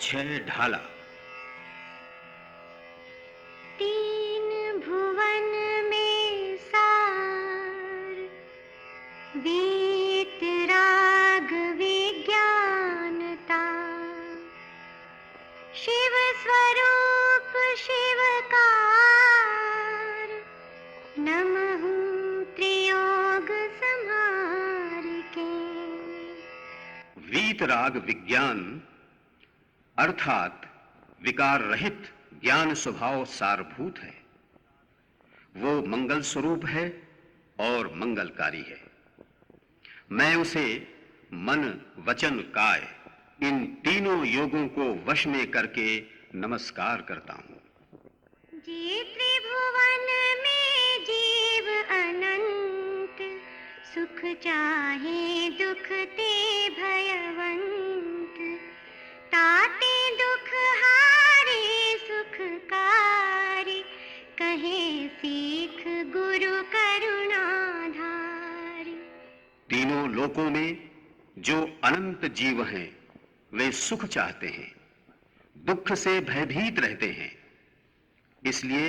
छह ढाला। तीन भुवन में सार, वीत राग विज्ञानता, शिव स्वरूप शिवकार, नमः त्रियोग संहार के। वीतराग विज्ञान अर्थात विकार रहित ज्ञान स्वभाव सारभूत है। वो मंगल स्वरूप है और मंगलकारी है। मैं उसे मन वचन काय इन तीनों योगों को वश में करके नमस्कार करता हूं। जे त्रिभुवन में जीव अनंत, सुख चाहे दुख ते भयवंत, ताते दुख हारे सुखकारी, कहे सीख गुरु करुणाधारी। तीनों लोकों में जो अनंत जीव हैं वे सुख चाहते हैं, दुख से भयभीत रहते हैं। इसलिए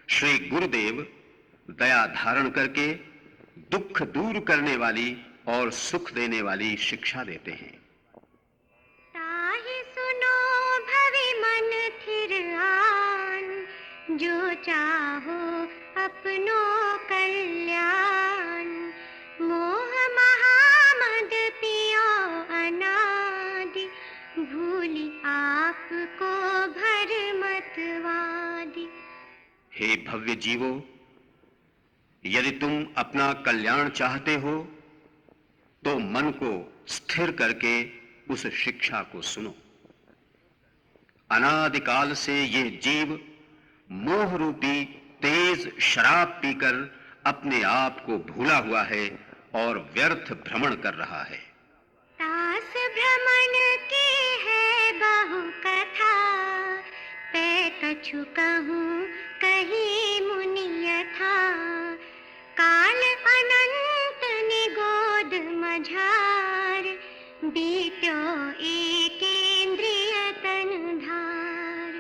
श्री गुरुदेव दया धारण करके दुख दूर करने वाली और सुख देने वाली शिक्षा देते हैं। ताहि सुनो भवि मन थिर आन, जो चाहो अपनो कल्याण, मोह महामद पियो अनादि, भूलि आपको भरमतवादी। हे भव्य जीवो, यदि तुम अपना कल्याण चाहते हो तो मन को स्थिर करके उस शिक्षा को सुनो। अनादिकाल से ये जीव मोह रूपी तेज शराब पीकर अपने आप को भूला हुआ है और व्यर्थ भ्रमण कर रहा है। तास भ्रमण की है बहु कथा, पै कछु कहूँ कही मुनि यथा, काल अनंत निगोद मझार, बीत्यो एक इंद्रिय तन धार,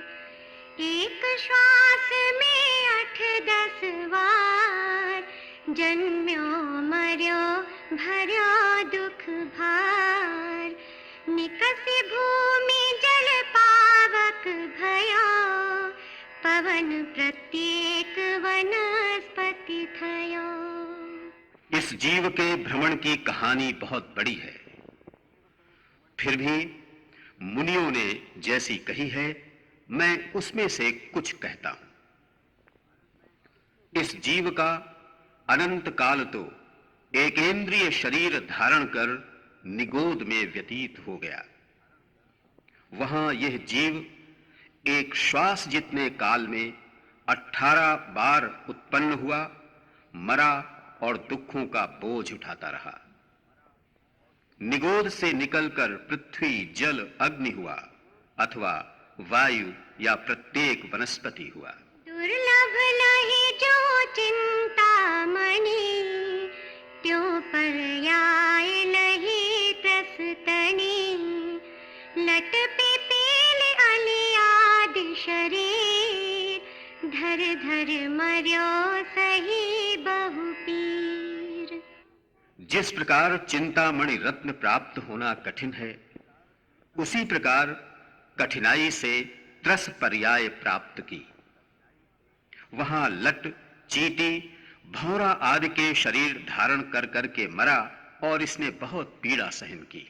एक श्वास में 8-10 वार, जन्म्यो मर्यो भर्यो दुख भार, निकसि भूमि जल पावक भयो, पवन प्रत्येक वनस्पति थयो। इस जीव के भ्रमण की कहानी बहुत बड़ी है, फिर भी मुनियों ने जैसी कही है मैं उसमें से कुछ कहता हूं। इस जीव का अनंत काल तो एकेंद्रिय शरीर धारण कर निगोद में व्यतीत हो गया। वहां यह जीव एक श्वास जितने काल में 18 बार उत्पन्न हुआ, मरा और दुखों का बोझ उठाता रहा। निगोद से निकलकर पृथ्वी जल अग्नि हुआ अथवा वायु या प्रत्येक वनस्पति हुआ। दुर्लभ लहि जो चिंतामणि, त्यों पर्याय लहि त्रस्तनि, लट पे पील अलियाद शरीर, धर धर मर्यो सही बहु पीर। जिस प्रकार चिंतामणि रत्न प्राप्त होना कठिन है, उसी प्रकार कठिनाई से त्रस पर्याय प्राप्त की। वहां लट, चींटी, भौरा आदि के शरीर धारण कर करके मरा और इसने बहुत पीड़ा सहन की।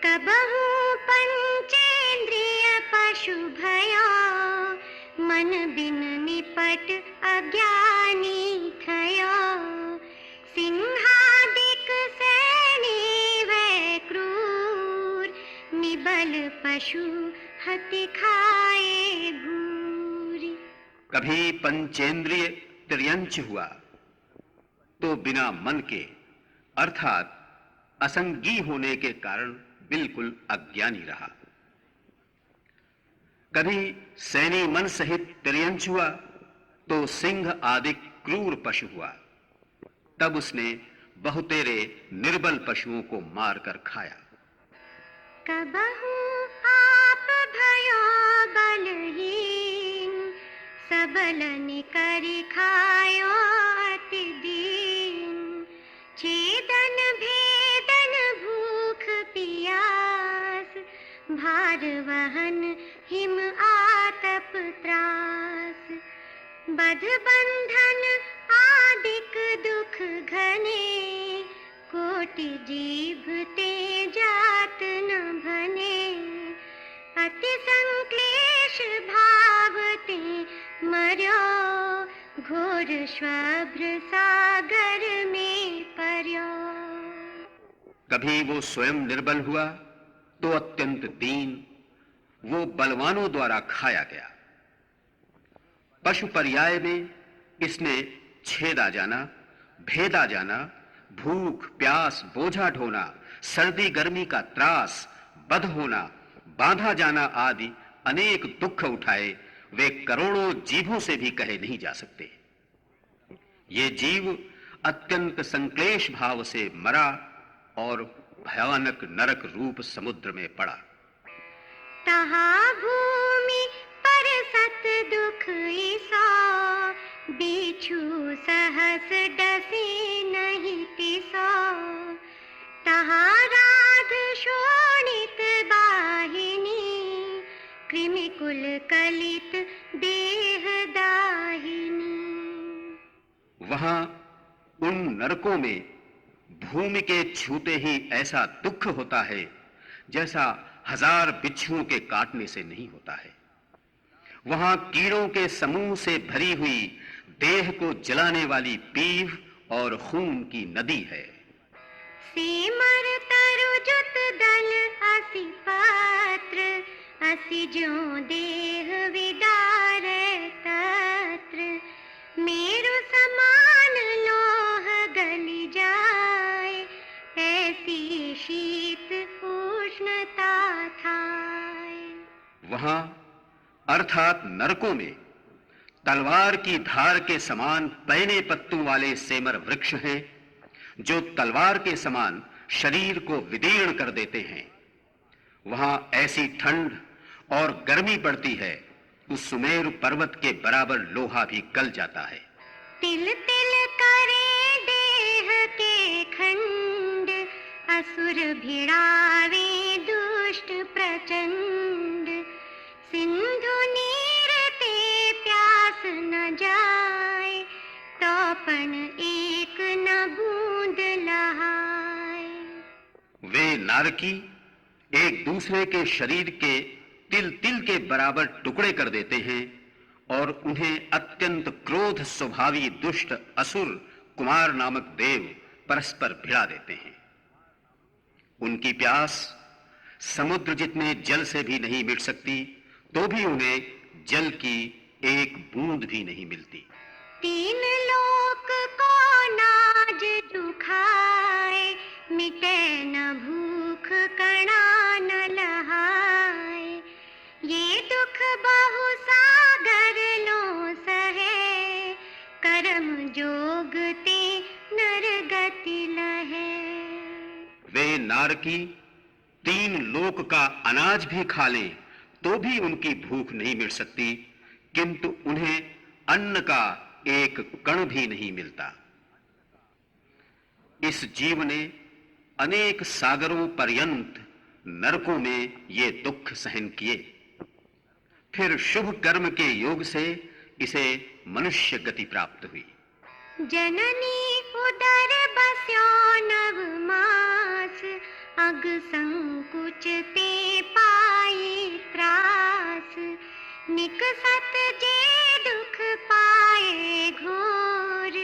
कबहू पंचेंद्रिय पशु भयो, मन बिन निपट अज्ञानी थयो, सिंहादिक सैनी वै क्रूर, निबल पशु हति खाए भूरी। कभी पंचेंद्रिय तिर्यंच हुआ तो बिना मन के अर्थात असंगी होने के कारण बिल्कुल अज्ञानी रहा। कभी सैनी मन सहित तिर्यंच हुआ तो सिंह आदि क्रूर पशु हुआ, तब उसने बहुतेरे निर्बल पशुओं को मारकर खाया। कबहू भयो बलहीन, सबलन करि खायो अति दीन। छेदन भेदन भूख पियास, भार वहन हिम आतप त्रास। बध बंधन आदिक दुख घने, कोटि जीव ते जात न भने। अति संक्लेश भाव ते मर्यो, घोर श्वभ्र सागर में पर्यो। कभी वो स्वयं निर्बल हुआ तो अत्यंत दीन, वो बलवानों द्वारा खाया गया। पशु पर्याय में इसने छेदा जाना, भेदा जाना, भूख प्यास बोझा ढोना, सर्दी गर्मी का त्रास, बध होना, बांधा जाना आदि अनेक दुख उठाए। वे करोड़ों जीवों से भी कहे नहीं जा सकते। ये जीव अत्यंत संक्लेश भाव से मरा और भयानक नरक रूप समुद्र में पड़ा। तहाँ भूमि पर सत दुख ईसा, बिच्छू सहस डसे नहीं तिसा। तहाँ राध शोणित बाहिनी, कृमि कुल कलित देह दाहिनी। वहां उन नरकों में भूमि के छूते ही ऐसा दुख होता है जैसा हजार बिच्छुओं के काटने से नहीं होता है। वहां कीड़ों के समूह से भरी हुई देह को जलाने वाली पीव और खून की नदी है। सीमर तरु जुत दल असि पात्र, असि ज्यों देह विदार तत्र। मेरु समान लोह गली जाए, ऐसी शीत उष्णता थाए। वहां अर्थात नरकों में तलवार की धार के समान पैने पत्तों वाले सेमर वृक्ष हैं, जो तलवार के समान शरीर को विदीर्ण कर देते हैं। वहां ऐसी ठंड और गर्मी पड़ती है, उस सुमेरु पर्वत के बराबर लोहा भी गल जाता है। तिल तिल करे देह के खंड, असुर भिड़ावे दुष्ट प्रचंड। सिंधु नीर ते प्यास न जाए, तोपन एक न बूंद लहाए। वे नारकी एक दूसरे के शरीर के तिल तिल के बराबर टुकड़े कर देते हैं और उन्हें अत्यंत क्रोध स्वभावी दुष्ट असुर कुमार नामक देव परस्पर भिड़ा देते हैं। उनकी प्यास समुद्र जितने जल से भी नहीं मिट सकती, तो भी उन्हें जल की एक बूंद भी नहीं मिलती। तीन लोक को नाज दुखाए, मिटे न भूख कणा न लहाए। ये दुख बहु सागर लो सहे, कर्म जोग ते नर गति लहे। वे नारकी तीन लोक का अनाज भी खा लें तो भी उनकी भूख नहीं मिट सकती, किंतु उन्हें अन्न का एक कण भी नहीं मिलता। इस जीव ने अनेक सागरों पर्यंत नरकों में ये दुख सहन किए, फिर शुभ कर्म के योग से इसे मनुष्य गति प्राप्त हुई। जननी उदर बस्यो नव मास, अग संकुच ते पाई त्रास। निकसत जे दुख पाए घोर,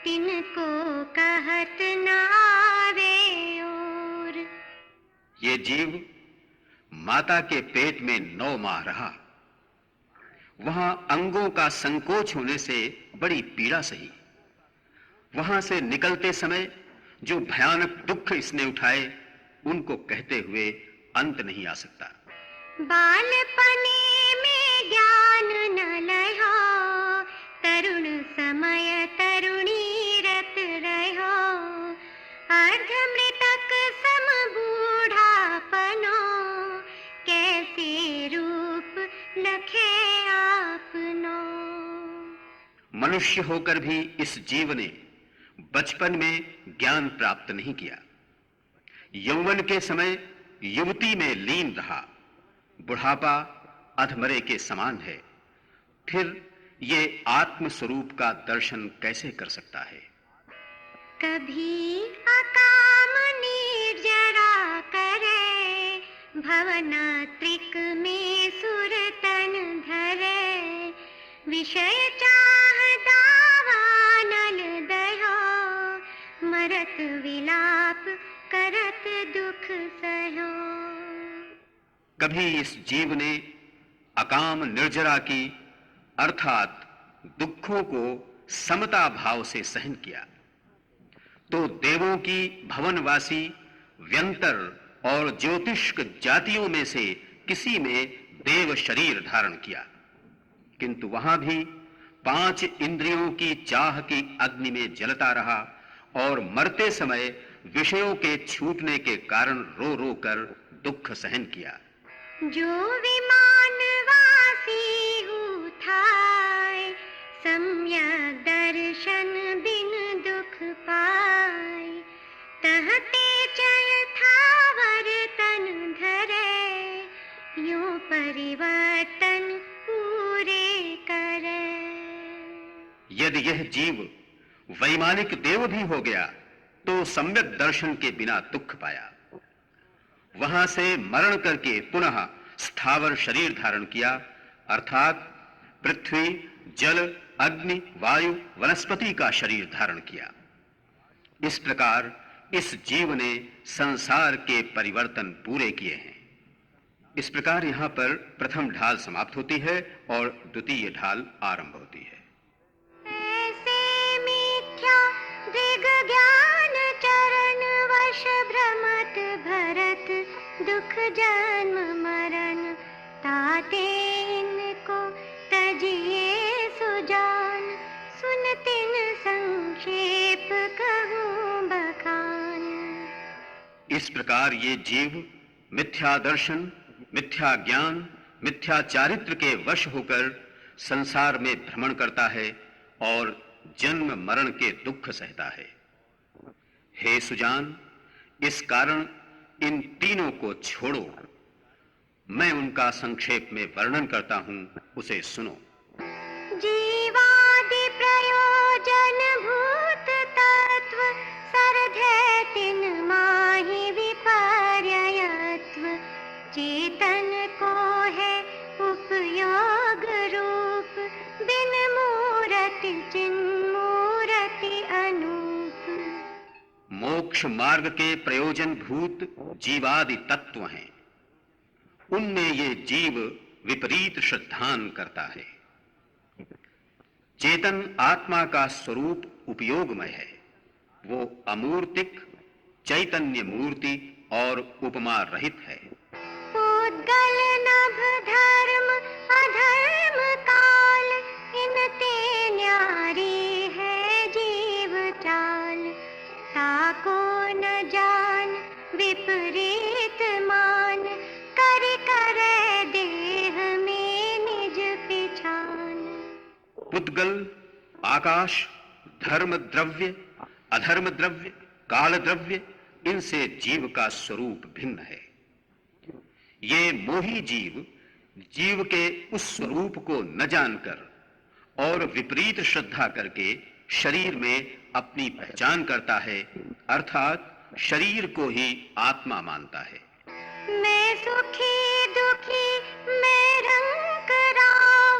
तिनको कहत न आवे और। ये जीव माता के पेट में 9 माह रहा। वहां अंगों का संकोच होने से बड़ी पीड़ा सही। वहां से निकलते समय जो भयानक दुख इसने उठाए, उनको कहते हुए अंत नहीं आ सकता। बालपने में ज्ञान न लहो, तरुण समय तरुणी रत रहो। अर्ध मृतक सम बूढ़ापनो, कैसे रू मनुष्य होकर भी इस जीव ने बचपन में ज्ञान प्राप्त नहीं किया। यौवन के समय युवती में लीन रहा, बुढ़ापा अधमरे के समान है। फिर ये आत्म स्वरूप का दर्शन कैसे कर सकता है? कभी अकाम निर्जरा करे, भवन त्रिक में सुर तन धरे, विषय चाह दावानल दयो, मरत विलाप करत दुख सहो। कभी इस जीव ने अकाम निर्जरा की अर्थात दुखों को समता भाव से सहन किया, तो देवों की भवनवासी व्यंतर और ज्योतिष्क जातियों में से किसी में देव शरीर धारण किया, किंतु वहां भी 5 इंद्रियों की चाह की अग्नि में जलता रहा और मरते समय विषयों के छूटने के कारण रो रो कर दुख सहन किया। जो विमानवासी उठाए, सम्यक दर्शन बिन दुख पाए, तहते चय थावर तन धरे, यूं परिवर्तन पूरे करे। यदि यह जीव वैमानिक देव भी हो गया तो सम्यक दर्शन के बिना दुख पाया। वहां से मरण करके पुनः स्थावर शरीर धारण किया, अर्थात पृथ्वी, जल, अग्नि, वायु, वनस्पति का शरीर धारण किया। इस प्रकार इस जीव ने संसार के परिवर्तन पूरे किए हैं। इस प्रकार यहां पर प्रथम ढाल समाप्त होती है और द्वितीय ढाल आरंभ होती है। ऐसे मिथ्या दिग ज्ञान चरण वश भ्रमत भरत, दुख जन्म मरण ताते इनको तजिए सुजान, सुन तिन संक्षेप कहूँ बखान। इस प्रकार ये जीव मिथ्या दर्शन, मिथ्या ज्ञान, मिथ्या चारित्र के वश होकर संसार में भ्रमण करता है और जन्म मरण के दुख सहता है। हे सुजान, इस कारण इन तीनों को छोड़ो। मैं उनका संक्षेप में वर्णन करता हूं, उसे सुनो। जीवादि प्रयोजन भूत तत्व, सरधे तिन माहि विपर्ययत्व, चेतन को है उपयोग रूप, बिन मूरति चिन्मूरति अनूप। मोक्ष मार्ग के प्रयोजन भूत जीवादि तत्व हैं, उनमें ये जीव विपरीत श्रद्धान करता है। चेतन आत्मा का स्वरूप उपयोगमय है, वो अमूर्तिक, चैतन्य मूर्ति और उपमा रहित है। पूद्गल नभ धर्म अधर्म काल, इनते न्यारी है जीव चाल, ताको न जान विपरीत मान, कर करे देह में निज पिछान। पुद्गल, आकाश, धर्म द्रव्य, अधर्म द्रव्य, काल द्रव्य, इनसे जीव का स्वरूप भिन्न है। ये मोही जीव जीव के उस स्वरूप को न जानकर और विपरीत श्रद्धा करके शरीर में अपनी पहचान करता है, अर्थात शरीर को ही आत्मा मानता है। मैं सुखी दुखी मैं रंग राव,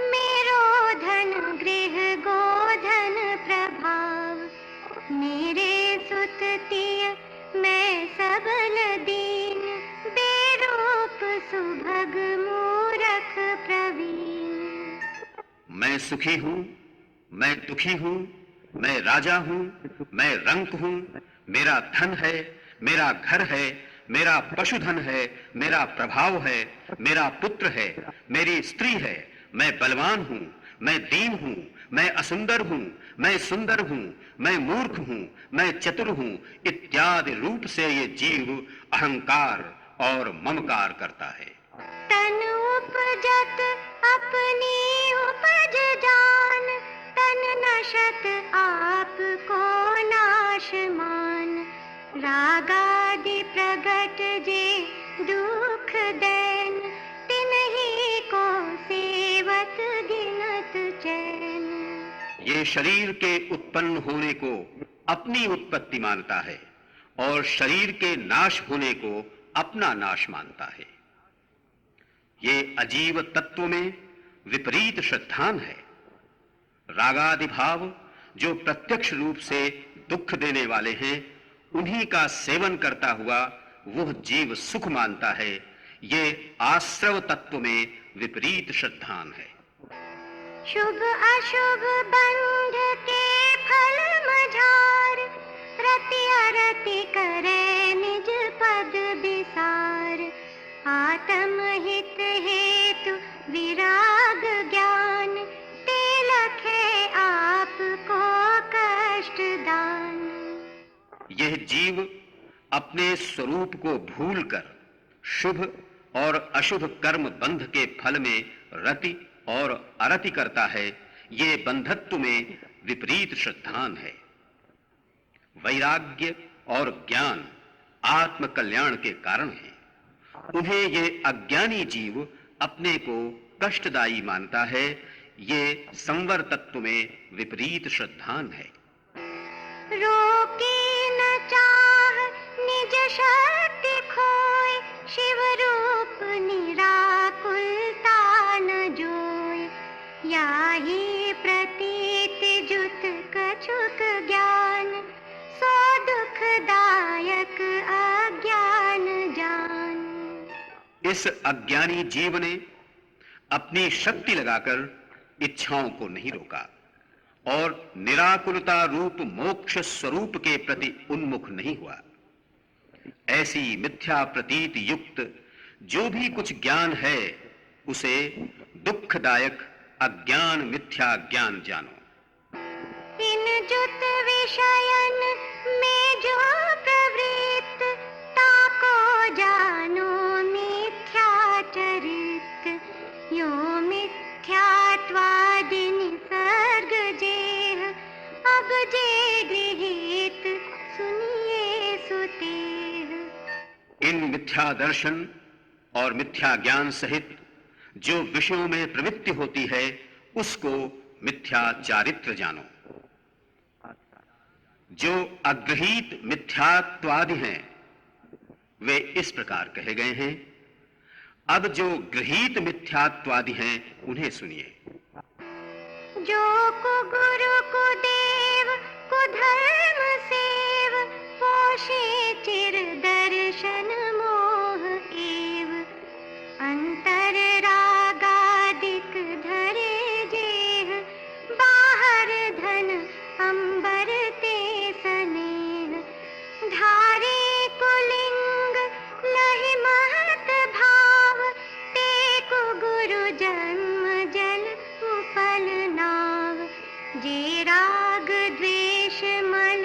मेरो धन गृह गोधन प्रभाव, मेरे सुततिय मैं सबल दीन, बेरूप सुभग मूरख प्रवीण। मैं सुखी हूं, मैं दुखी हूं, मैं राजा हूं, मैं रंक हूं, मेरा धन है, मेरा घर है, मेरा पशुधन है, मेरा प्रभाव है, मेरा पुत्र है, मेरी स्त्री है, मैं बलवान हूं, मैं दीन हूं, मैं असुंदर हूं, मैं सुंदर हूं, मैं मूर्ख हूं, मैं चतुर हूं, इत्यादि रूप से ये जीव अहंकार और ममकार करता है। तन उपजत अपनी उपज जान, तन तन नशत आपको नाशमान, रागादि प्रगट जे दुख दैन, तिन्ही को सेवत गिनत चैन। ये शरीर के उत्पन्न होने को अपनी उत्पत्ति मानता है और शरीर के नाश होने को अपना नाश मानता है। ये अजीव तत्व में विपरीत श्रद्धान है। रागादि भाव जो प्रत्यक्ष रूप से दुख देने वाले हैं, उन्हीं का सेवन करता हुआ वह जीव सुख मानता है। ये आश्रव तत्व में विपरीत श्रद्धान है। शुभ अशुभ बंध के फल मझार, रति अरति करे निज पद विसार, आत्म हित हेतु विराग ज्ञान, ते लखे आपको कष्ट दान। यह जीव अपने स्वरूप को भूलकर शुभ और अशुभ कर्म बंध के फल में रति और अरति करता है। ये बंधत्व में विपरीत श्रद्धान है। वैराग्य और ज्ञान आत्म कल्याण के कारण है। उन्हें ये अज्ञानी जीव अपने को कष्टदायी मानता है। ये संवर तत्व में विपरीत श्रद्धान है। रोके न चाह निज शक्ति खोय, शिव रूप निराकुलता न जोय, याहि प्रतीत जुत कछुक ज्ञान, सो दुखदायक अज्ञान जान। इस अज्ञानी जीव ने अपनी शक्ति लगाकर इच्छाओं को नहीं रोका और निराकुलता रूप मोक्ष स्वरूप के प्रति उन्मुख नहीं हुआ। ऐसी मिथ्या प्रतीत युक्त जो भी कुछ ज्ञान है, उसे दुखदायक अज्ञान मिथ्या ज्ञान जानो। इन जुत विषयन में जो प्रवृत्त, ताको जानो मिथ्या चरित, यो मिथ्यात्वादि निसर्ग जेह, अब जे गृहीत सुनिए सुतेह। इन मिथ्या दर्शन और मिथ्या ज्ञान सहित जो विषयों में प्रवृत्ति होती है, उसको मिथ्या चारित्र जानो। जो अग्रहीत मिथ्यात्वादि हैं, वे इस प्रकार कहे गए हैं। अब जो गृहीत मिथ्यात्वादि हैं, उन्हें सुनिए। जो को गुरु को देव को धर्म सेव, पोषे चिर दर्शन मोह एव, अंतर रागादिक धरे जेह, बाहर धन अंबर ते स्नेह, धारे कुलिंग लहि महत भाव, ते को गुरु जन्म जल उपल नाव, जे राग द्वेष मल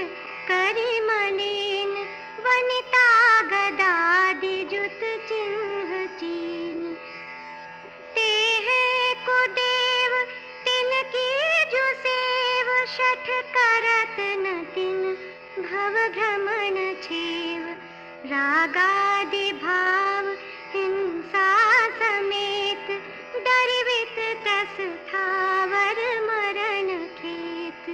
करि मलिन, वनिता गदादि जुत चिन्ह चीन, ते है को देव तिनकी जो सेव, शठ करत न तिन भव भ्रमण छेव, रागादि भाव हिंसा समेत, दरिवित तस थावर मरण खेत,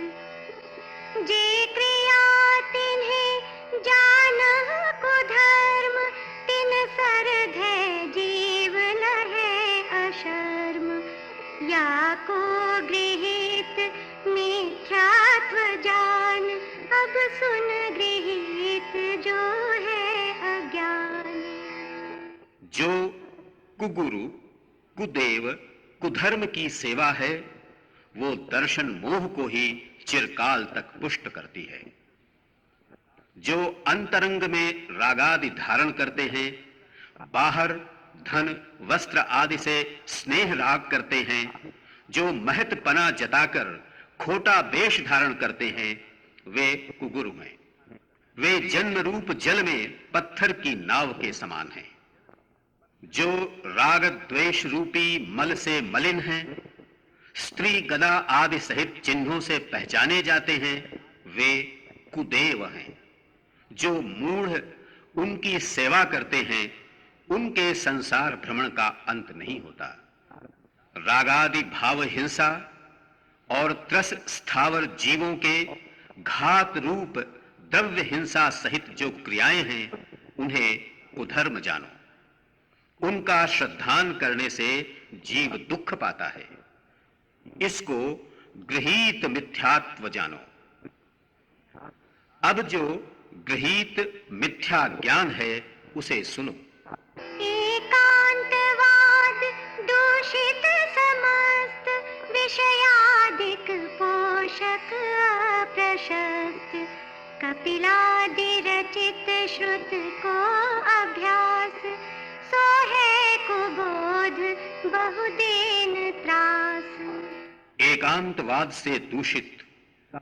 जे क्रिया तिन्हे जानह को धर्म, तिन सरधे जीव लहे अशर्म, या को गृहीत मिथ्यात्व जान, अब सुन गृहीत जो है अज्ञान। जो कुगुरु कुदेव कुधर्म की सेवा है, वो दर्शन मोह को ही चिरकाल तक पुष्ट करती है। जो अंतरंग में रागादि धारण करते हैं, बाहर धन वस्त्र आदि से स्नेह राग करते हैं, जो महत्पना जताकर खोटा वेश धारण करते हैं, वे कुगुरु हैं। वे जन्म रूप जल में पत्थर की नाव के समान हैं। जो राग द्वेष रूपी मल से मलिन हैं, स्त्री गदा आदि सहित चिन्हों से पहचाने जाते हैं, वे कुदेव हैं। जो मूढ़ उनकी सेवा करते हैं, उनके संसार भ्रमण का अंत नहीं होता। रागादि भाव हिंसा और त्रस स्थावर जीवों के घात रूप द्रव्य हिंसा सहित जो क्रियाएं हैं, उन्हें कुधर्म जानो। उनका श्रद्धान करने से जीव दुख पाता है। इसको गृहीत मिथ्यात्व जानो। अब जो गृहीत मिथ्या ज्ञान है, उसे सुनो। एकांतवाद दूषित समस्त विषयादिक पोषक अप्रशस्त कपिलादि रचित श्रुत को अभ्यास सो है कुबोध बहुदेन त्रास। एकांतवाद से दूषित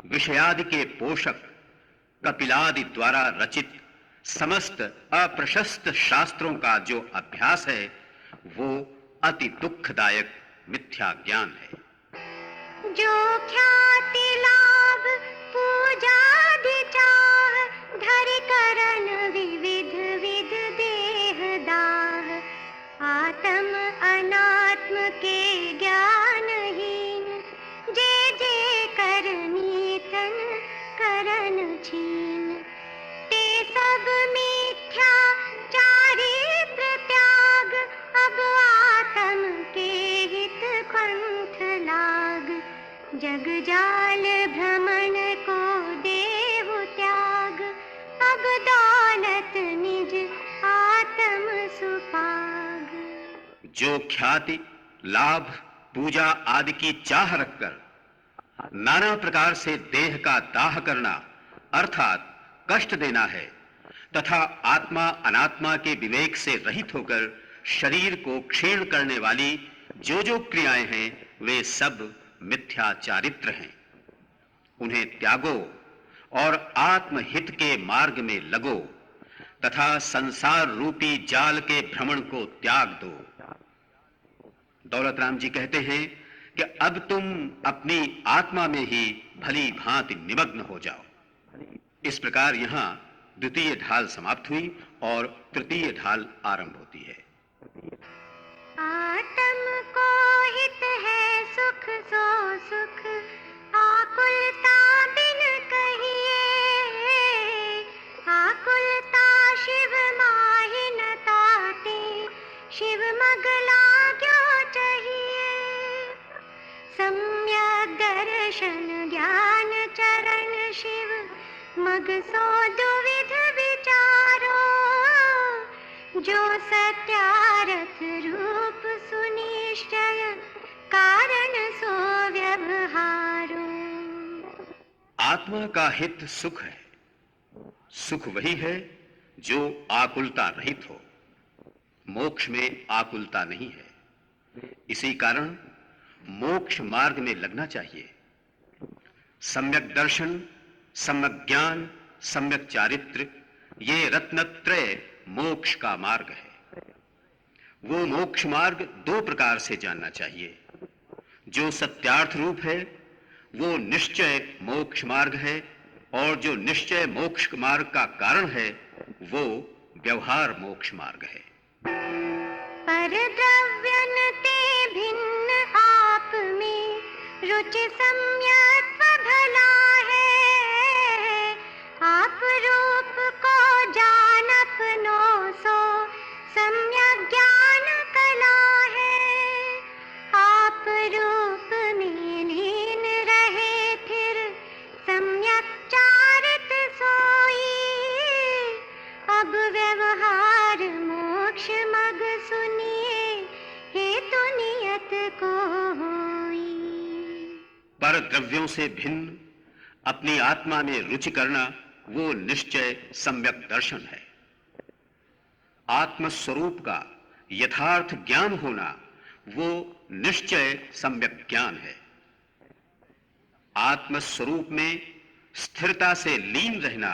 विषयादि के पोषक कपिलादि द्वारा रचित समस्त अप्रशस्त शास्त्रों का जो अभ्यास है, वो अति दुखदायक मिथ्या ज्ञान है। जो ख्याति लाभ पूजादि चाह धरि करन विविध विध देह दाह आत्म अनात्म के ज्ञानहीन जे जे करनी तन करन छीन ते सब मिथ्या चारित्र त्याग अब आत्म के हित पंथ लाग जग जाल भ्रमण को देव त्याग अब दौलत निज आत्म सुपाग। जो ख्याति लाभ पूजा आदि की चाह रखकर नाना प्रकार से देह का दाह करना अर्थात कष्ट देना है, तथा आत्मा अनात्मा के विवेक से रहित होकर शरीर को क्षीण करने वाली जो क्रियाएं हैं, वे सब मिथ्या चारित्र हैं। उन्हें त्यागो और आत्महित के मार्ग में लगो तथा संसार रूपी जाल के भ्रमण को त्याग दो। दौलत राम जी कहते हैं कि अब तुम अपनी आत्मा में ही भली भांति निमग्न हो जाओ। इस प्रकार यहां द्वितीय ढाल समाप्त हुई और तृतीय ढाल आरंभ होती है। आत्म को हित है सुख सो सुख आकुलता बिन कहिए आकुलता शिव माहि न ताते शिव मगला क्यों चाहिए। सम्यक दर्शन ज्ञान चरण शिव मग सो दुविध विचारो जो सत्यारथ रूप सुनिश्चय कारण सो व्यवहारो। आत्मा का हित सुख है। सुख वही है जो आकुलता रहित हो। मोक्ष में आकुलता नहीं है। इसी कारण मोक्ष मार्ग में लगना चाहिए। सम्यक दर्शन, सम्यक ज्ञान, सम्यक चारित्र, ये रत्नत्रय मोक्ष का मार्ग है। वो मोक्ष मार्ग दो प्रकार से जानना चाहिए। जो सत्यार्थ रूप है, वो निश्चय मोक्ष मार्ग है, और जो निश्चय मोक्ष मार्ग का कारण है, वो व्यवहार मोक्ष मार्ग है। पर द्रव्यन ते भिन्न आप में रुचि सम्यक्त्व भला है। आप रूप को जान अपनो सो सम्यक ज्ञान कला है। आप रूप में लीन रहे फिर सम्यक चारित सोई अब व्यवहार मोक्ष मग सुनिए हेतु नियत को होई। पर द्रव्यों से भिन्न अपनी आत्मा में रुचि करना वो निश्चय सम्यक दर्शन है। आत्म स्वरूप का यथार्थ ज्ञान होना वो निश्चय सम्यक ज्ञान है। आत्म स्वरूप में स्थिरता से लीन रहना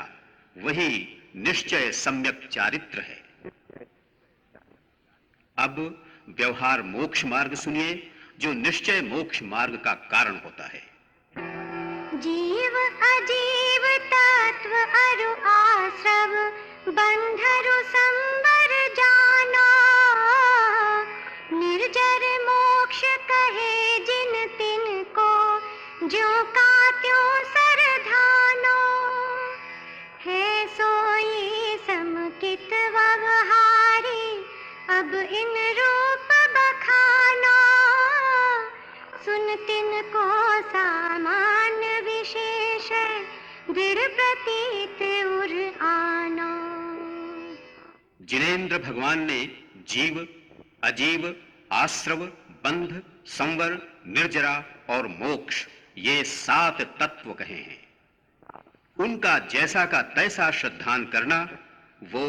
वही निश्चय सम्यक चारित्र है। अब व्यवहार मोक्ष मार्ग सुनिए जो निश्चय मोक्ष मार्ग का कारण होता है। जीव अजीव तत्व अरु आश्रव बंधरु संबर जानो, निर्जर मोक्ष कहे जिन तिन को, ज्यों का त्यों सरधानो। है सोई समकित व्यवहारी, अब इन रूप बखानो, सुन तिन को सामान्य विशेष, दृढ़ प्रतीत उर आनो। जिनेन्द्र भगवान ने जीव, अजीव, आश्रव, बंध, संवर, निर्जरा और मोक्ष ये 7 तत्व कहे हैं। उनका जैसा का तैसा श्रद्धान करना वो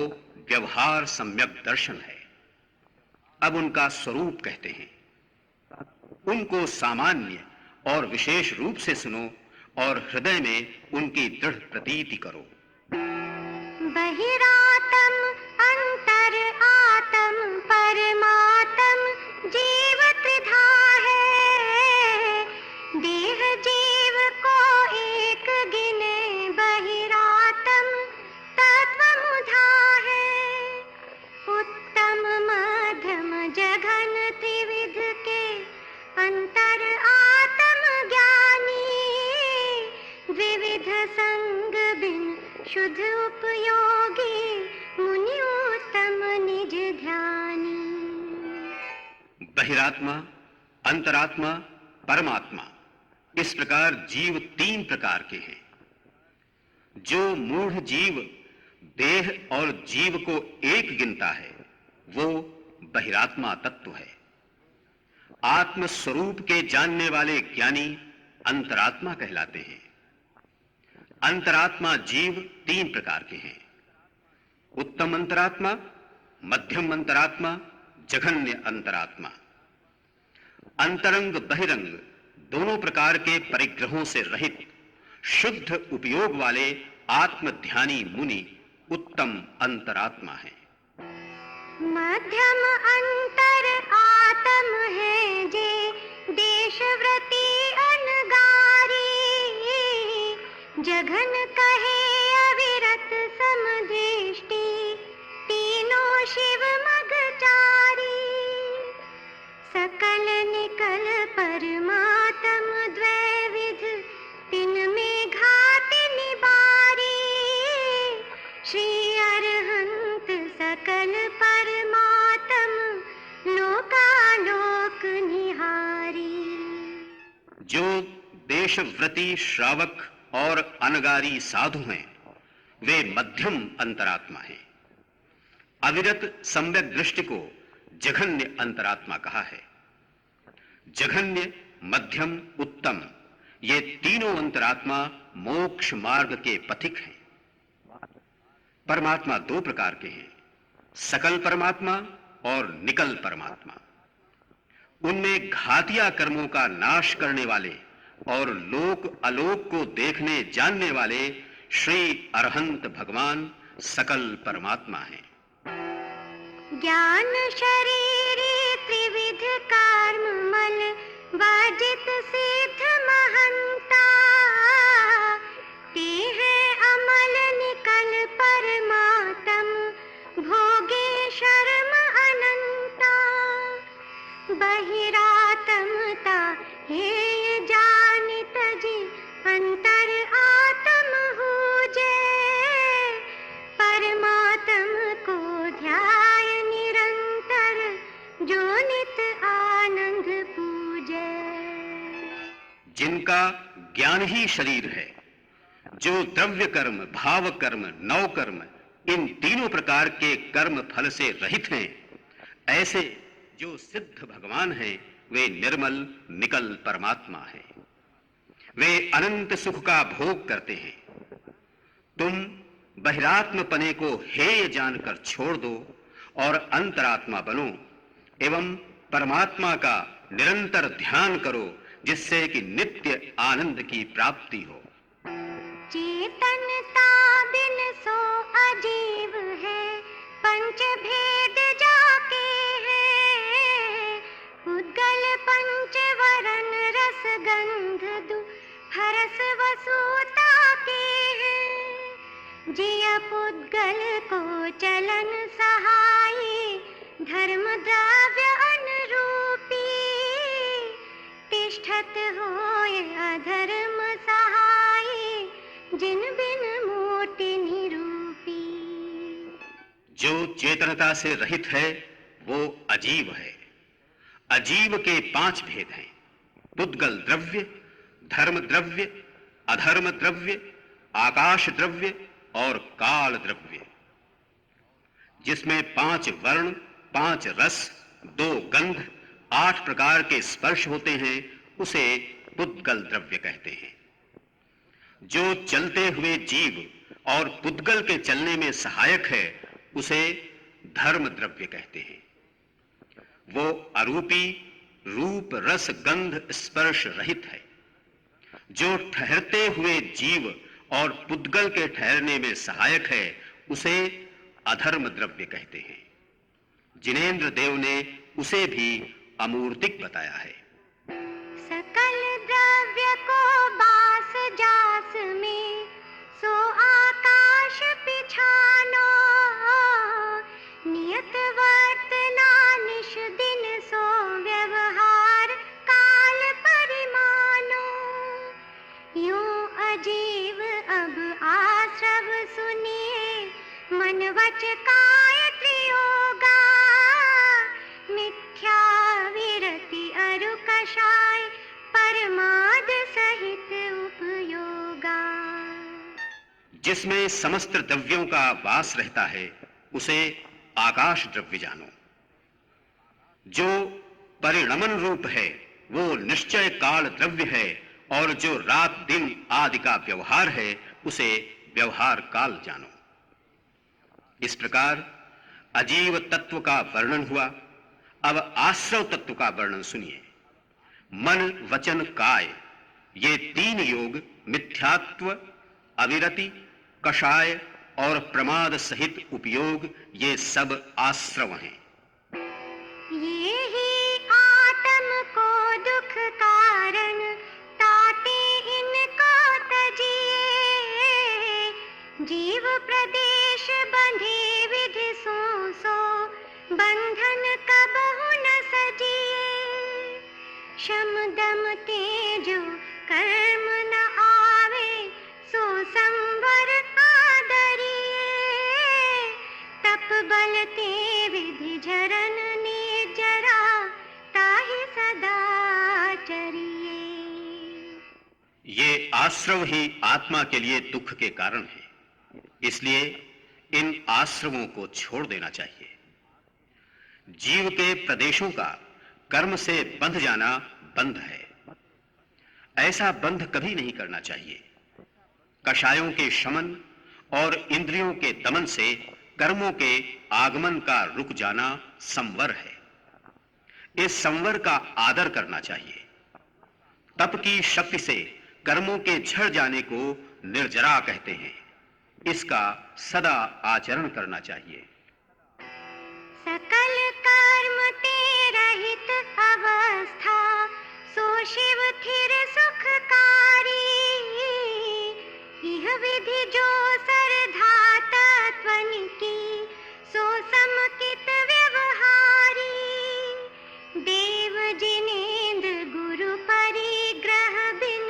व्यवहार सम्यक दर्शन है। अब उनका स्वरूप कहते हैं। उनको सामान्य और विशेष रूप से सुनो और हृदय में उनकी दृढ़ प्रतीति करो। बहिरातम अंतर आतम परमातम जीव त्रिधा है, देह जीव को एक गिने बहिरातम तत्व मुधा है। उत्तम मध्यम जघन त्रिविध के अंतर आत्म ज्ञानी, द्विविध संग बिन शुद्ध उपयोगी, मुनि उत्तम निज ध्यानी। बहिरात्मा, अंतरात्मा, परमात्मा, इस प्रकार जीव 3 प्रकार के हैं। जो मूढ़ जीव देह और जीव को एक गिनता है वो बहिरात्मा तत्व है। आत्म स्वरूप के जानने वाले ज्ञानी अंतरात्मा कहलाते हैं। अंतरात्मा जीव 3 प्रकार के हैं। उत्तम अंतरात्मा, मध्यम अंतरात्मा, जघन्य अंतरात्मा। अंतरंग बहिरंग दोनों प्रकार के परिग्रहों से रहित शुद्ध उपयोग वाले आत्म ध्यानी मुनि उत्तम अंतरात्मा है। मध्यम अंतर आत्म है जे देशव्रती अनगारी, जघन कहे अविरत समदृष्टि, तीनों शिव मगचारी। सकल निकल परमात्म द्वैविध, तिन में घात निबारी। श्री अरहंत सकल परमात्म लोकालोक निहारी। जो देशव्रती श्रावक और अनगारी साधु हैं वे मध्यम अंतरात्मा हैं। अविरत सम्यक दृष्टि को जघन्य अंतरात्मा कहा है। जघन्य, मध्यम, उत्तम ये तीनों अंतरात्मा मोक्ष मार्ग के पथिक हैं। परमात्मा 2 प्रकार के हैं, सकल परमात्मा और निकल परमात्मा। उनमें घातिया कर्मों का नाश करने वाले और लोक अलोक को देखने जानने वाले श्री अरहंत भगवान सकल परमात्मा हैं। ज्ञान शरीरी त्रिविध कर्म मल वर्जित सिद्ध महंता, ते है अमल निकल परमात्म भोगे शर्म अनंता। बहिरात्मता हे जानित जी अंतर आत्म हूजे, परमात्म को ध्याय निरंतर जो नित आनंद पूजे। जिनका ज्ञान ही शरीर है, जो द्रव्य कर्म, भाव कर्म, नव कर्म इन तीनों प्रकार के कर्म फल से रहित हैं, ऐसे जो सिद्ध भगवान हैं वे निर्मल निकल परमात्मा हैं। वे अनंत सुख का भोग करते हैं। तुम बहिरात्म पने को हेय जानकर छोड़ दो और अंतरात्मा बनो एवं परमात्मा का निरंतर ध्यान करो, जिससे कि नित्य आनंद की प्राप्ति हो। चेतनता बिन सो अजीव है, पंच भेद जाके है, उद्गल पंच हरस वसुता के हैं, जिय पुद्गल को चलन सहाई, धर्म द्रव्य अनुरूपी, तिष्ठत होय अधर्म सहाई, जिन बिन मोटि निरूपी। जो चेतनता से रहित है वो अजीव है। अजीव के 5 भेद हैं: पुद्गल द्रव्य, धर्म द्रव्य, अधर्म द्रव्य, आकाश द्रव्य और काल द्रव्य। जिसमें 5 वर्ण, 5 रस, 2 गंध, 8 प्रकार के स्पर्श होते हैं, उसे पुद्गल द्रव्य कहते हैं। जो चलते हुए जीव और पुद्गल के चलने में सहायक है, उसे धर्म द्रव्य कहते हैं। वो अरूपी, रूप रस गंध स्पर्श रहित है। जो ठहरते हुए जीव और पुद्गल के ठहरने में सहायक है, उसे अधर्म द्रव्य कहते हैं। जिनेंद्र देव ने उसे भी अमूर्तिक बताया है। सकल द्रव्य को बास जास में, सो आकाश पिछानो, नियत वर्तना निश दिन, सो व्यवहार काल परिमानो। यूं अजीव अब आश्रव सुनिए, मन वच काय त्रियोगा, मिथ्या विरति अरु कषाय, परमाद सहित उपयोगा। जिसमें समस्त द्रव्यों का वास रहता है, उसे आकाश द्रव्य जानो। जो परिणमन रूप है, वो निश्चय काल द्रव्य है, और जो रात दिन आदि का व्यवहार है, उसे व्यवहार काल जानो। इस प्रकार अजीव तत्व का वर्णन हुआ। अब आश्रव तत्व का वर्णन सुनिए। मन वचन काय, ये 3 योग मिथ्यात्व, अविरति, कषाय और प्रमाद सहित उपयोग, ये सब आश्रव हैं। ये ही आत्म को दुख कारण, ताते इनको तजिए, जीव प्रदेश बंधे विधि सो, बंधन कबहु न सजिए। शम दम तेजो कर्म न आवे, सो संवर आदरिए, तप बल ते विधि झरन निर्जरा, ताहि सदा चरिए। ये आश्रव ही आत्मा के लिए दुख के कारण है, इसलिए इन आश्रवों को छोड़ देना चाहिए। जीव के प्रदेशों का कर्म से बंध जाना बंध है। ऐसा बंध कभी नहीं करना चाहिए। कषायों के शमन और इंद्रियों के दमन से कर्मों के आगमन का रुक जाना संवर है। इस संवर का आदर करना चाहिए। तप की शक्ति से कर्मों के झड़ जाने को निर्जरा कहते हैं। इसका सदा आचरण करना चाहिए। सकल कर्म ते रहित अवस्था, सो शिव थिर सुखकारी, यह विधि जो सरधा तत्वन की, सो समकित व्यवहारी। देव जिनेंद्र गुरु परिग्रह बिन,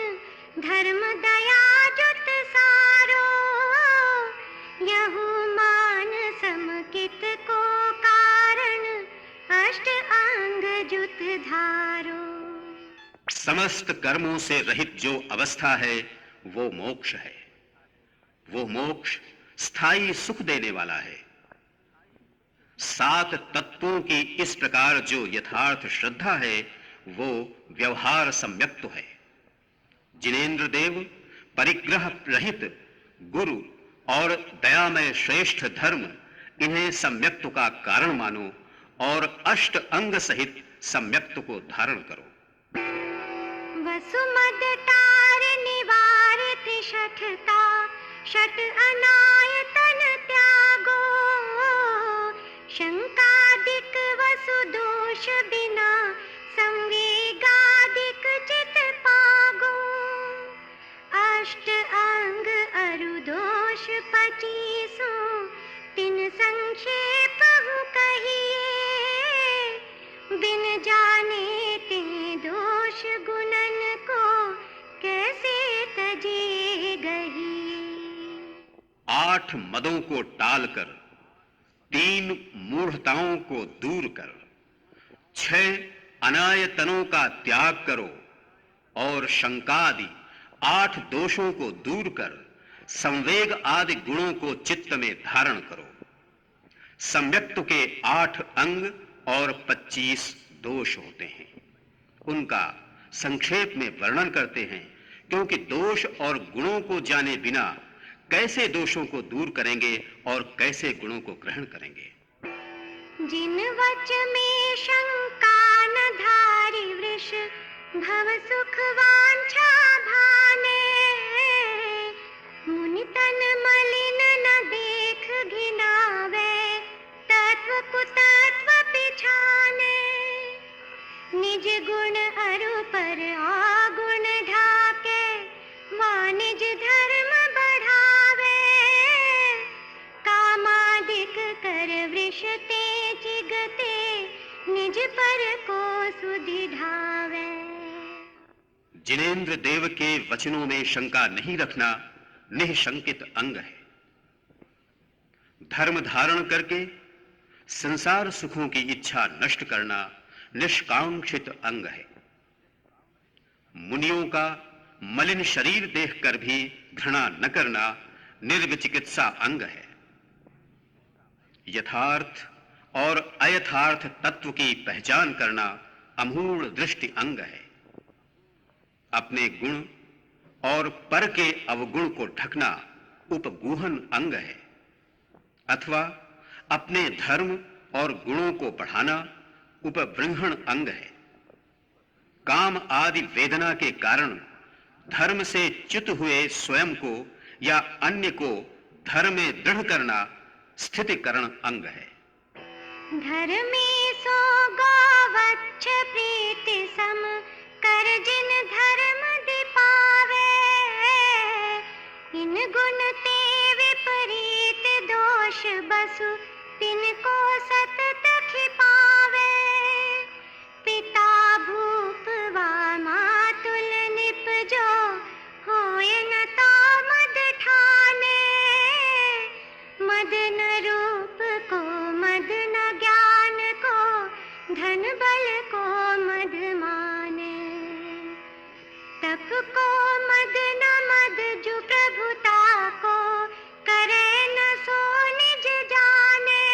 धर्म दया जुत सारो, यहु मान समकित को कारण, अष्ट अंग जुत धारो। समस्त कर्मों से रहित जो अवस्था है, वो मोक्ष है। वो मोक्ष स्थायी सुख देने वाला है। 7 तत्वों की इस प्रकार जो यथार्थ श्रद्धा है, वो व्यवहार सम्यक्त है। जिनेंद्र देव परिग्रह रहित गुरु और दयामय श्रेष्ठ धर्म, इन्हें सम्यक्त का कारण मानो और अष्ट अंग सहित सम्यक्त को धारण करो। वसुमद टार निवारित शठता, शठ अनायतन त्यागो, शंकादिक वसु दोष बिना, संवेगादिक चित पागो। अष्ट अंग अरु दोष 25 तिन संक्षेप हूँ कहिए, बिन जाने ते दोष गुणन को कैसे तजे गहिए। 8 मदों को टालकर 3 मूढ़ताओं को दूर कर, 6 अनायतनों का त्याग करो और शंकादि 8 दोषों को दूर कर संवेग आदि गुणों को चित्त में धारण करो। सम्यक्त के 8 अंग और 25 दोष होते हैं। उनका संक्षेप में वर्णन करते हैं, क्योंकि दोष और गुणों को जाने बिना कैसे दोषों को दूर करेंगे और कैसे गुणों को ग्रहण करेंगे। जिन वच में शंका न धारी वृष भव सुख वांछा भाने, मुनि तन मलिन न देख घिनावे, तत्व कुतत्व पिछाने। निज गुण अरु पर अवगुण ढाके, वाणिज धर्म बढ़ावे, कामादिक कर वृष ते चिगते, निज पर को सुधि ढावे। जिनेंद्र देव के वचनों में शंका नहीं रखना निःशंकित अंग है। धर्म धारण करके संसार सुखों की इच्छा नष्ट करना निष्कांक्षित अंग है। मुनियों का मलिन शरीर देखकर भी घृणा न करना निर्विचिकित्सा अंग है। यथार्थ और अयथार्थ तत्व की पहचान करना अमूढ़ दृष्टि अंग है। अपने गुण और पर के अवगुण को ढकना उपगूहन अंग है, अथवा अपने धर्म और गुणों को बढ़ाना उपबृंहण अंग है। काम आदि वेदना के कारण धर्म से च्युत हुए स्वयं को या अन्य को धर्म में दृढ़ करना स्थितिकरण अंग है। धर्मे सो गोवच्छ प्रीति सम, कर जिन धर्म दिपावे, इन गुण ते विपरीत दोष बसु, तिनको सतत खिपावे। पिता भूप वा मातुल निपजो, होय न ता मद ठाने, मद न रूप को मद न ज्ञान को, धन बल को मद माने। तप को मद न मद जो प्रभुता को, करे न सो निज जाने,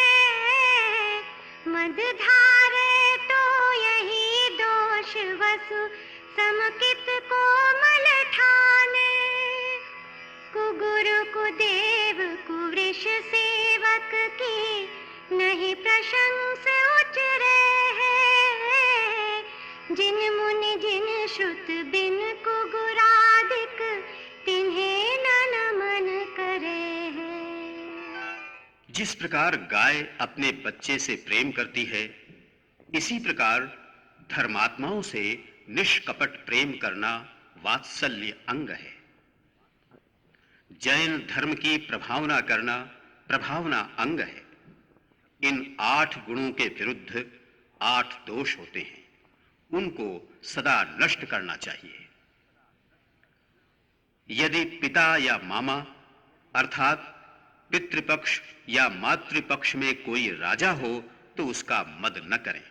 मद धारे तो यही दोष वसु, समकित को मल ठाने। कुगुरु कुदेव कुवृष सेवक की, नहीं प्रशंस उचरे है, जिन मुनि जिन श्रुत बिन कुगुरादिक, तिन्हें न नमन करे है। जिस प्रकार गाय अपने बच्चे से प्रेम करती है, इसी प्रकार धर्मात्माओं से निष्कपट प्रेम करना वात्सल्य अंग है। जैन धर्म की प्रभावना करना प्रभावना अंग है। इन 8 गुणों के विरुद्ध 8 दोष होते हैं, उनको सदा नष्ट करना चाहिए। यदि पिता या मामा अर्थात पितृपक्ष या मातृपक्ष में कोई राजा हो तो उसका मद न करें।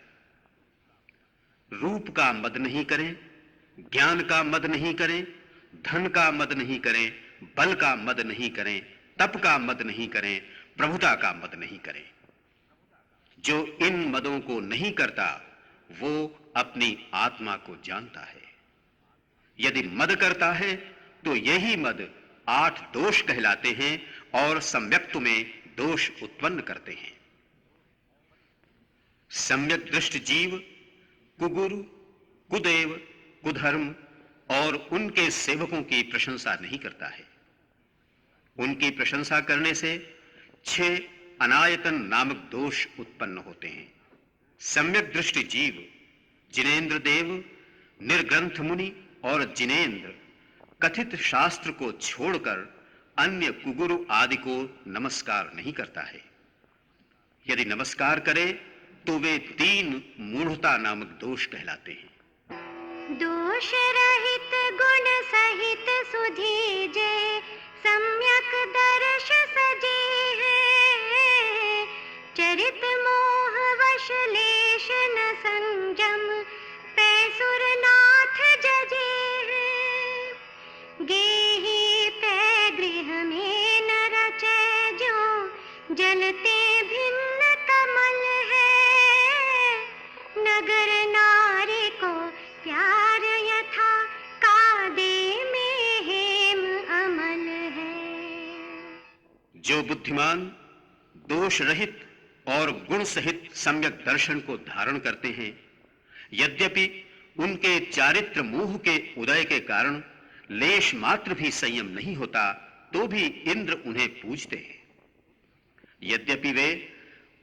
रूप का मद नहीं करें, ज्ञान का मद नहीं करें, धन का मद नहीं करें, बल का मद नहीं करें, तप का मद नहीं करें, प्रभुता का मद नहीं करें। जो इन मदों को नहीं करता वो अपनी आत्मा को जानता है। यदि मद करता है तो यही मद 8 दोष कहलाते हैं और सम्यक्त में दोष उत्पन्न करते हैं। सम्यक दृष्ट जीव कुगुरु, कुदेव, कुधर्म और उनके सेवकों की प्रशंसा नहीं करता है। उनकी प्रशंसा करने से 6 अनायतन नामक दोष उत्पन्न होते हैं। सम्यक दृष्टि जीव जिनेंद्र देव, निर्ग्रंथ मुनि और जिनेंद्र कथित शास्त्र को छोड़कर अन्य कुगुरु आदि को नमस्कार नहीं करता है। यदि नमस्कार करे तो वे 3 मूढ़ता नामक दोष कहलाते हैं। दोष रहित गुण सहित सुधीजे, सम्यक दर्श सजे हैं। चरित मोह वश लेश न संजम, पैसुर नाथ जजे हैं। गेहि तै गृह में न रचै जो, जलते भिन्न कमल है। नगर नारी को प्यार यथा, कादे में हेम अमल है। जो बुद्धिमान दोष रहित और गुण सहित सम्यक दर्शन को धारण करते हैं, यद्यपि उनके चारित्र मोह के उदय के कारण लेश मात्र भी संयम नहीं होता, तो भी इंद्र उन्हें पूजते हैं। यद्यपि वे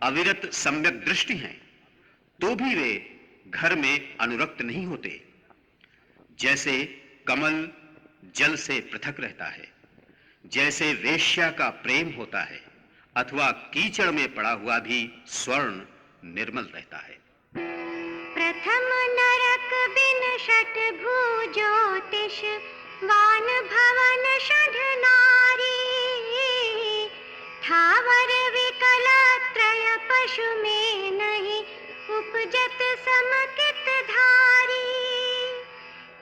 अविरत सम्यक दृष्टि हैं, तो भी वे घर में अनुरक्त नहीं होते। जैसे कमल जल से पृथक रहता है, जैसे वेश्या का प्रेम होता है, अथवा कीचड़ में पड़ा हुआ भी स्वर्ण निर्मल रहता है। प्रथम नरक बिन षट भुजोतिष, वान भवन षड नारी। थावर विकल त्रय पशु में नहीं, उपजत समकित धारी।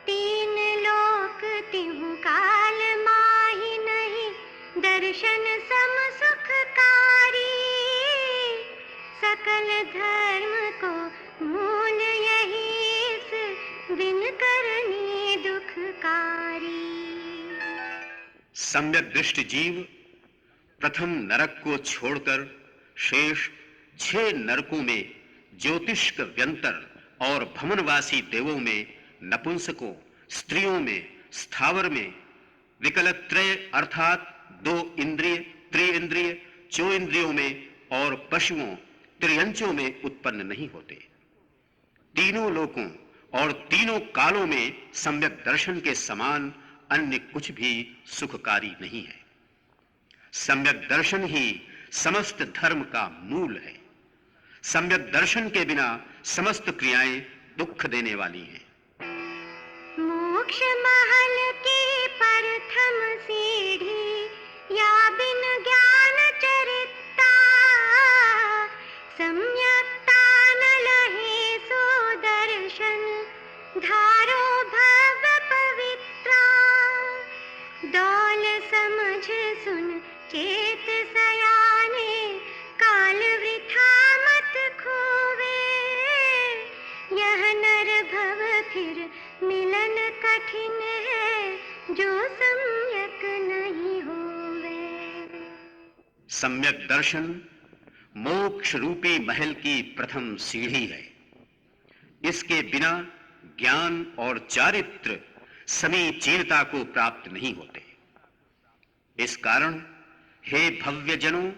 3 लोक तिहु काल माहि नहीं, दर्शन सम सुखकारी। सकल धर्म को मूल यही, इस बिन करनी दुखकारी। सम्यक दृष्टि जीव प्रथम नरक को छोड़कर शेष 6 नरकों में ज्योतिष्क व्यंतर और भमनवासी देवों में, नपुंसकों, स्त्रियों में, स्थावर में, विकलत्रय अर्थात 2 इंद्रिय, त्रिइंद्रिय, चौइंद्रियों में और पशुओं, त्रियंचों में उत्पन्न नहीं होते। तीनों लोकों और तीनों कालों में सम्यक दर्शन के समान अन्य कुछ भी सुखकारी नहीं है। सम्यक दर्शन ही समस्त धर्म का मूल है। सम्यक दर्शन के बिना समस्त क्रियाएं दुख देने वाली हैं। मोक्ष महल की प्रथम सीढ़ी, या बिन ज्ञान चरिता। सम्यक्ता न लहे सुदर्शन, धारो भव पवित्रा। दौल समझ सुन चेत सयाने, काल वृथा मत खोवे। यह नर भव फिर मिलन कठिन है, जो सम्यक नहीं होवे। सम्यक दर्शन मोक्ष रूपी महल की प्रथम सीढ़ी है। इसके बिना ज्ञान और चारित्र समीचीनता को प्राप्त नहीं होते। इस कारण हे भव्य जनों,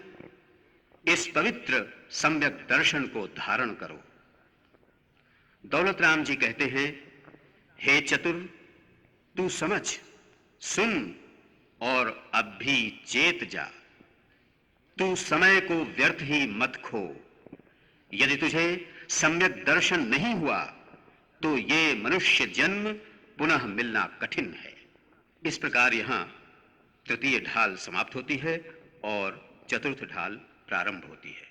इस पवित्र सम्यक दर्शन को धारण करो। दौलत राम जी कहते हैं, हे चतुर, तू समझ, सुन और अब भी चेत जा। तू समय को व्यर्थ ही मत खो। यदि तुझे सम्यक दर्शन नहीं हुआ, तो ये मनुष्य जन्म पुनः मिलना कठिन है। इस प्रकार यहां तृतीय ढाल समाप्त होती है और चतुर्थ ढाल प्रारंभ होती है।